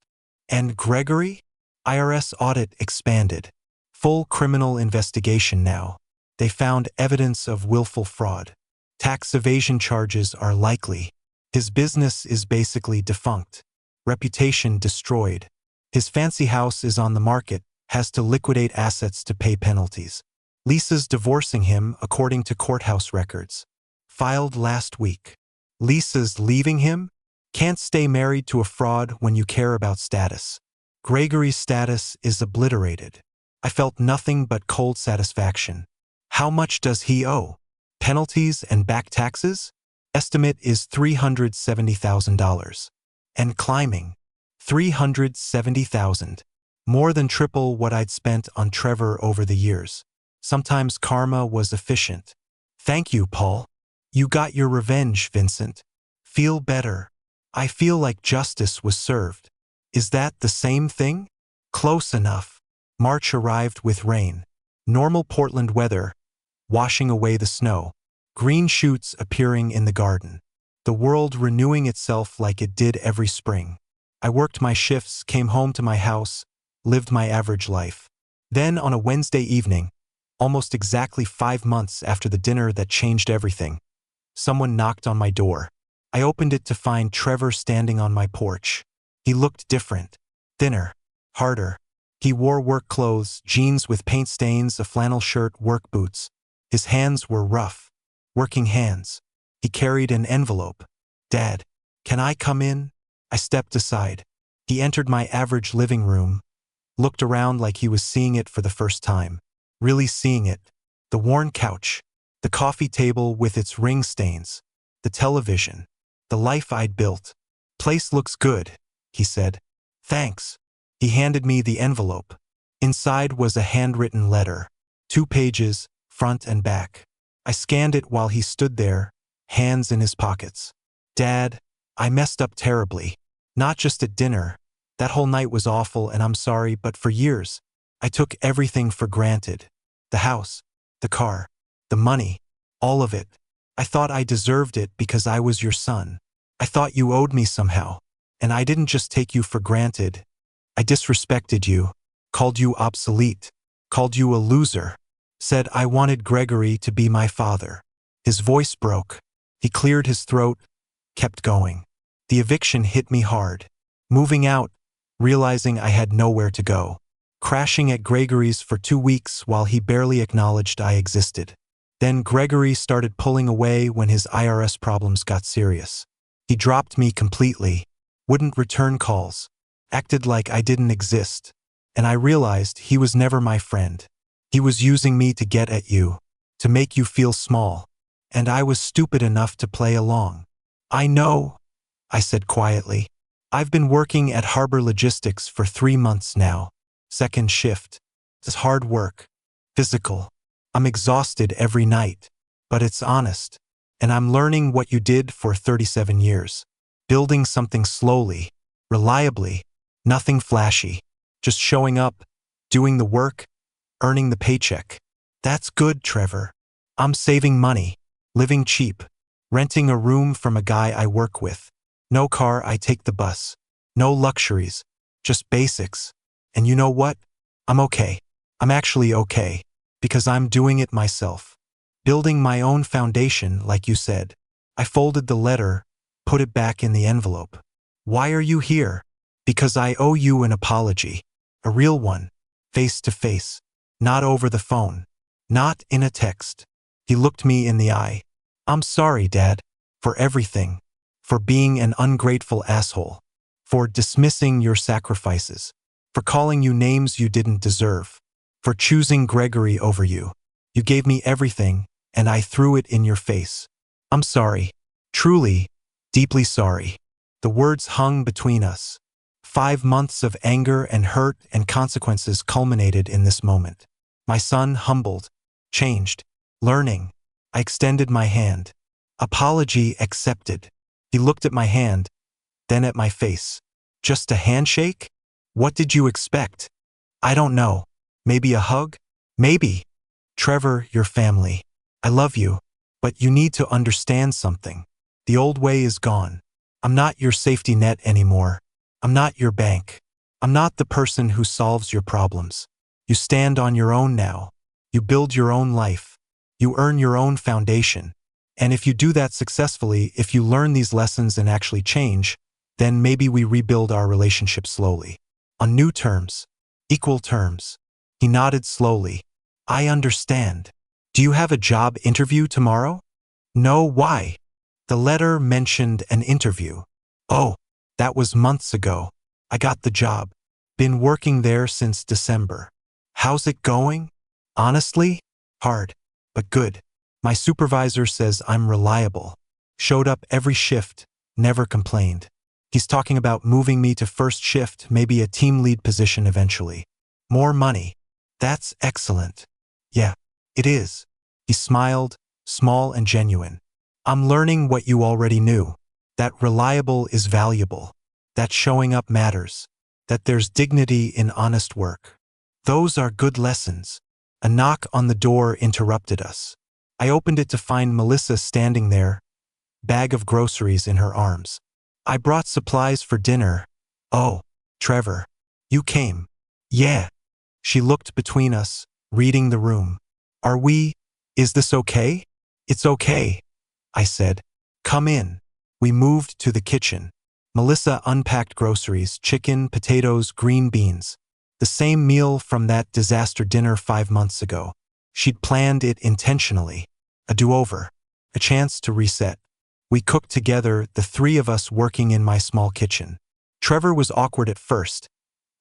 And Gregory? IRS audit expanded. Full criminal investigation now. They found evidence of willful fraud. Tax evasion charges are likely. His business is basically defunct. Reputation destroyed. His fancy house is on the market, has to liquidate assets to pay penalties. Lisa's divorcing him according to courthouse records. Filed last week. Lisa's leaving him? Can't stay married to a fraud when you care about status. Gregory's status is obliterated. I felt nothing but cold satisfaction. How much does he owe? Penalties and back taxes? Estimate is $370,000. And climbing. $370,000. More than triple what I'd spent on Trevor over the years. Sometimes karma was efficient. Thank you, Paul. You got your revenge, Vincent. Feel better. I feel like justice was served. Is that the same thing? Close enough. March arrived with rain. Normal Portland weather, washing away the snow. Green shoots appearing in the garden. The world renewing itself like it did every spring. I worked my shifts, came home to my house, lived my average life. Then on a Wednesday evening, almost exactly 5 months after the dinner that changed everything, someone knocked on my door. I opened it to find Trevor standing on my porch. He looked different, thinner, harder. He wore work clothes, jeans with paint stains, a flannel shirt, work boots. His hands were rough, working hands. He carried an envelope. Dad, can I come in? I stepped aside. He entered my average living room, looked around like he was seeing it for the first time. Really seeing it. The worn couch, the coffee table with its ring stains, the television, the life I'd built. Place looks good, he said. Thanks. He handed me the envelope. Inside was a handwritten letter. 2 pages, front and back. I scanned it while he stood there, hands in his pockets. Dad, I messed up terribly. Not just at dinner. That whole night was awful and I'm sorry, but for years, I took everything for granted. The house, the car, the money, all of it. I thought I deserved it because I was your son. I thought you owed me somehow. And I didn't just take you for granted. I disrespected you, called you obsolete, called you a loser, said I wanted Gregory to be my father. His voice broke. He cleared his throat, kept going. The eviction hit me hard. Moving out, realizing I had nowhere to go. Crashing at Gregory's for 2 weeks while he barely acknowledged I existed. Then Gregory started pulling away when his IRS problems got serious. He dropped me completely, wouldn't return calls, acted like I didn't exist, and I realized he was never my friend. He was using me to get at you, to make you feel small, and I was stupid enough to play along. I know, I said quietly. I've been working at Harbor Logistics for 3 months now. Second shift. It's hard work. Physical. I'm exhausted every night. But it's honest. And I'm learning what you did for 37 years. Building something slowly, reliably, nothing flashy. Just showing up, doing the work, earning the paycheck. That's good, Trevor. I'm saving money, living cheap, renting a room from a guy I work with. No car, I take the bus. No luxuries, just basics. And you know what? I'm okay. I'm actually okay. Because I'm doing it myself. Building my own foundation, like you said. I folded the letter, put it back in the envelope. Why are you here? Because I owe you an apology. A real one. Face to face. Not over the phone. Not in a text. He looked me in the eye. I'm sorry, Dad. For everything. For being an ungrateful asshole. For dismissing your sacrifices. For calling you names you didn't deserve. For choosing Gregory over you. You gave me everything, and I threw it in your face. I'm sorry. Truly, deeply sorry. The words hung between us. 5 months of anger and hurt and consequences culminated in this moment. My son humbled, changed, learning. I extended my hand. Apology accepted. He looked at my hand, then at my face. Just a handshake? What did you expect? I don't know. Maybe a hug? Maybe. Trevor, your family. I love you, but you need to understand something. The old way is gone. I'm not your safety net anymore. I'm not your bank. I'm not the person who solves your problems. You stand on your own now. You build your own life. You earn your own foundation. And if you do that successfully, if you learn these lessons and actually change, then maybe we rebuild our relationship slowly. On new terms. Equal terms. He nodded slowly. I understand. Do you have a job interview tomorrow? No, why? The letter mentioned an interview. Oh, that was months ago. I got the job. Been working there since December. How's it going? Honestly? Hard, but good. My supervisor says I'm reliable. Showed up every shift, never complained. He's talking about moving me to first shift, maybe a team lead position eventually. More money. That's excellent. Yeah, it is. He smiled, small and genuine. I'm learning what you already knew. That reliable is valuable. That showing up matters. That there's dignity in honest work. Those are good lessons. A knock on the door interrupted us. I opened it to find Melissa standing there, bag of groceries in her arms. I brought supplies for dinner. Oh, Trevor. You came. Yeah. She looked between us, reading the room. Is this okay? It's okay, I said. Come in. We moved to the kitchen. Melissa unpacked groceries, chicken, potatoes, green beans. The same meal from that disaster dinner 5 months ago. She'd planned it intentionally. A do-over. A chance to reset. We cooked together, the three of us working in my small kitchen. Trevor was awkward at first,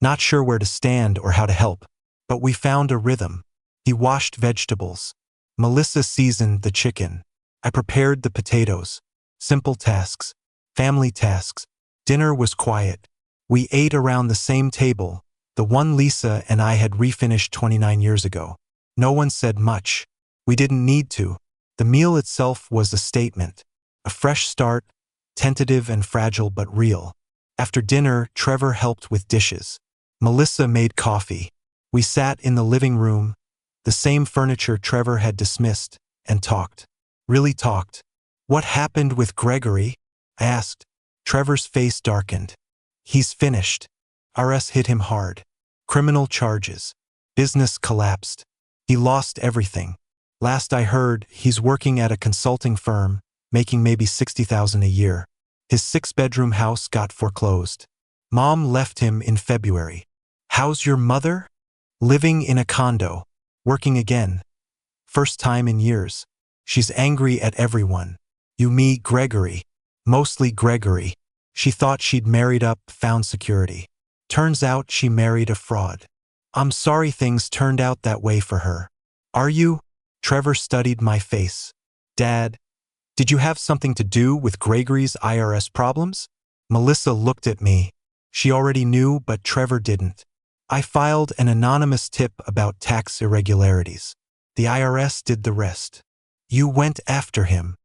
not sure where to stand or how to help. But we found a rhythm. He washed vegetables. Melissa seasoned the chicken. I prepared the potatoes. Simple tasks. Family tasks. Dinner was quiet. We ate around the same table, the one Lisa and I had refinished 29 years ago. No one said much. We didn't need to. The meal itself was a statement. A fresh start, tentative and fragile but real. After dinner, Trevor helped with dishes. Melissa made coffee. We sat in the living room, the same furniture Trevor had dismissed, and talked. Really talked. What happened with Gregory? I asked. Trevor's face darkened. He's finished. RS hit him hard. Criminal charges. Business collapsed. He lost everything. Last I heard, he's working at a consulting firm, making maybe $60,000 a year. His 6-bedroom house got foreclosed. Mom left him in February. How's your mother? Living in a condo. Working again. First time in years. She's angry at everyone. You, me, Gregory. Mostly Gregory. She thought she'd married up, found security. Turns out she married a fraud. I'm sorry things turned out that way for her. Are you? Trevor studied my face. Dad, did you have something to do with Gregory's IRS problems? Melissa looked at me. She already knew, but Trevor didn't. I filed an anonymous tip about tax irregularities. The IRS did the rest. You went after him.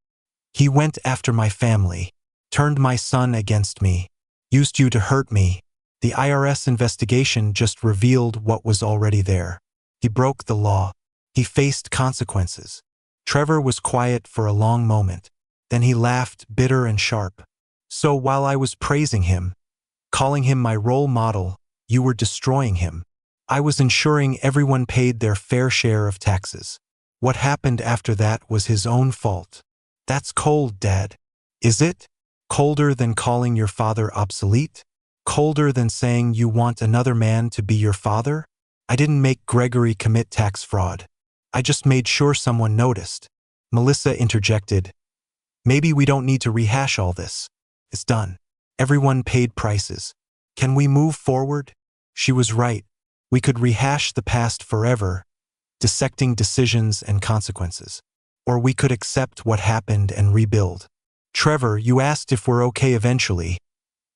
He went after my family, turned my son against me, used you to hurt me. The IRS investigation just revealed what was already there. He broke the law. He faced consequences. Trevor was quiet for a long moment. Then he laughed, bitter and sharp. So while I was praising him, calling him my role model, you were destroying him. I was ensuring everyone paid their fair share of taxes. What happened after that was his own fault. That's cold, Dad. Is it? Colder than calling your father obsolete? Colder than saying you want another man to be your father? I didn't make Gregory commit tax fraud. I just made sure someone noticed. Melissa interjected. Maybe we don't need to rehash all this. It's done. Everyone paid prices. Can we move forward? She was right. We could rehash the past forever, dissecting decisions and consequences. Or we could accept what happened and rebuild. Trevor, you asked if we're okay eventually.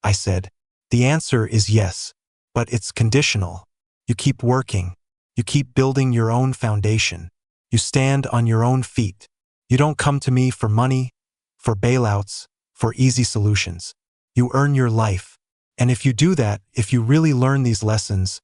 I said. The answer is yes, but it's conditional. You keep working. You keep building your own foundation. You stand on your own feet. You don't come to me for money, for bailouts, for easy solutions. You earn your life. And if you do that, if you really learn these lessons,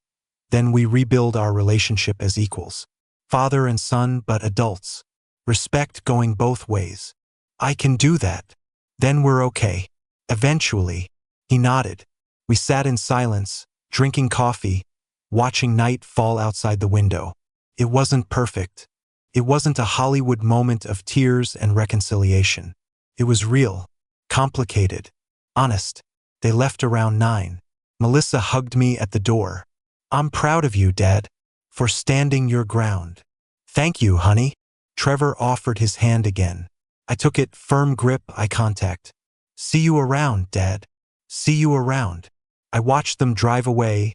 then we rebuild our relationship as equals. Father and son, but adults. Respect going both ways. I can do that. Then we're okay. Eventually. He nodded. We sat in silence, drinking coffee, watching night fall outside the window. It wasn't perfect. It wasn't a Hollywood moment of tears and reconciliation. It was real, complicated, honest. They left around 9. Melissa hugged me at the door. I'm proud of you, Dad, for standing your ground. Thank you, honey. Trevor offered his hand again. I took it, firm grip, eye contact. See you around, Dad. See you around. I watched them drive away,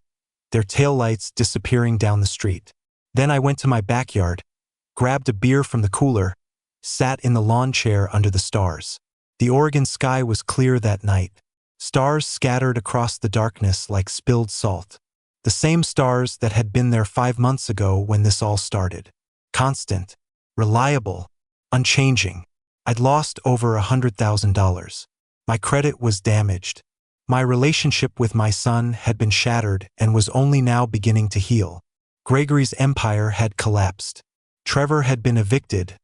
their taillights disappearing down the street. Then I went to my backyard, grabbed a beer from the cooler, sat in the lawn chair under the stars. The Oregon sky was clear that night. Stars scattered across the darkness like spilled salt. The same stars that had been there 5 months ago when this all started. Constant, reliable, unchanging. I'd lost over $100,000. My credit was damaged. My relationship with my son had been shattered and was only now beginning to heal. Gregory's empire had collapsed. Trevor had been evicted,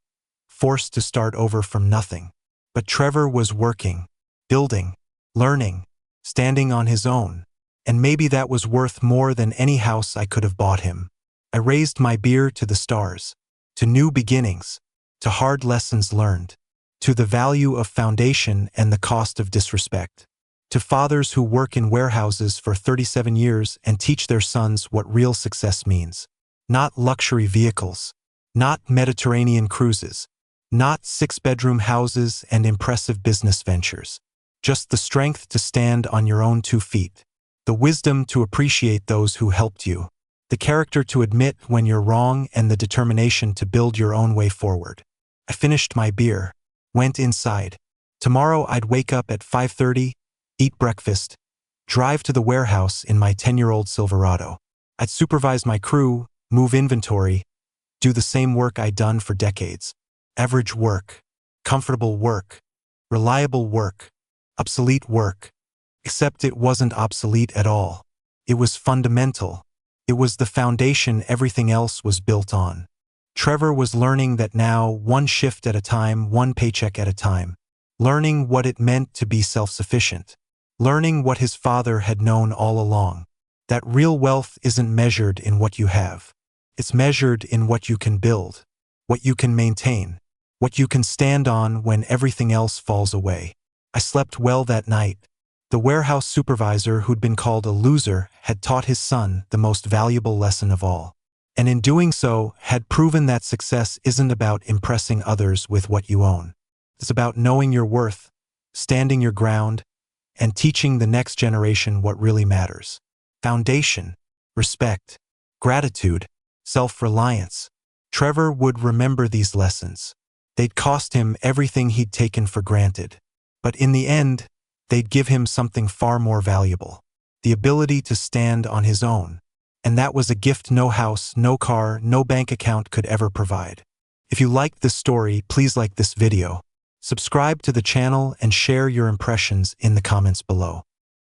forced to start over from nothing. But Trevor was working, building, learning, standing on his own. And maybe that was worth more than any house I could have bought him. I raised my beer to the stars, to new beginnings, to hard lessons learned, to the value of foundation and the cost of disrespect, to fathers who work in warehouses for 37 years and teach their sons what real success means. Not luxury vehicles, not Mediterranean cruises, not 6-bedroom houses and impressive business ventures. Just the strength to stand on your own 2 feet, the wisdom to appreciate those who helped you, the character to admit when you're wrong, and the determination to build your own way forward. I finished my beer, went inside. Tomorrow I'd wake up at 5:30, eat breakfast, drive to the warehouse in my 10-year-old Silverado. I'd supervise my crew, move inventory, do the same work I'd done for decades. Average work, comfortable work, reliable work, obsolete work. Except it wasn't obsolete at all. It was fundamental. It was the foundation everything else was built on. Trevor was learning that now, one shift at a time, one paycheck at a time. Learning what it meant to be self-sufficient. Learning what his father had known all along. That real wealth isn't measured in what you have. It's measured in what you can build, what you can maintain, what you can stand on when everything else falls away. I slept well that night. The warehouse supervisor, who'd been called a loser, had taught his son the most valuable lesson of all. And in doing so, had proven that success isn't about impressing others with what you own. It's about knowing your worth, standing your ground, and teaching the next generation what really matters. Foundation, respect, gratitude, self-reliance. Trevor would remember these lessons. They'd cost him everything he'd taken for granted. But in the end, they'd give him something far more valuable, the ability to stand on his own. And that was a gift no house, no car, no bank account could ever provide. If you liked this story, please like this video, subscribe to the channel, and share your impressions in the comments below.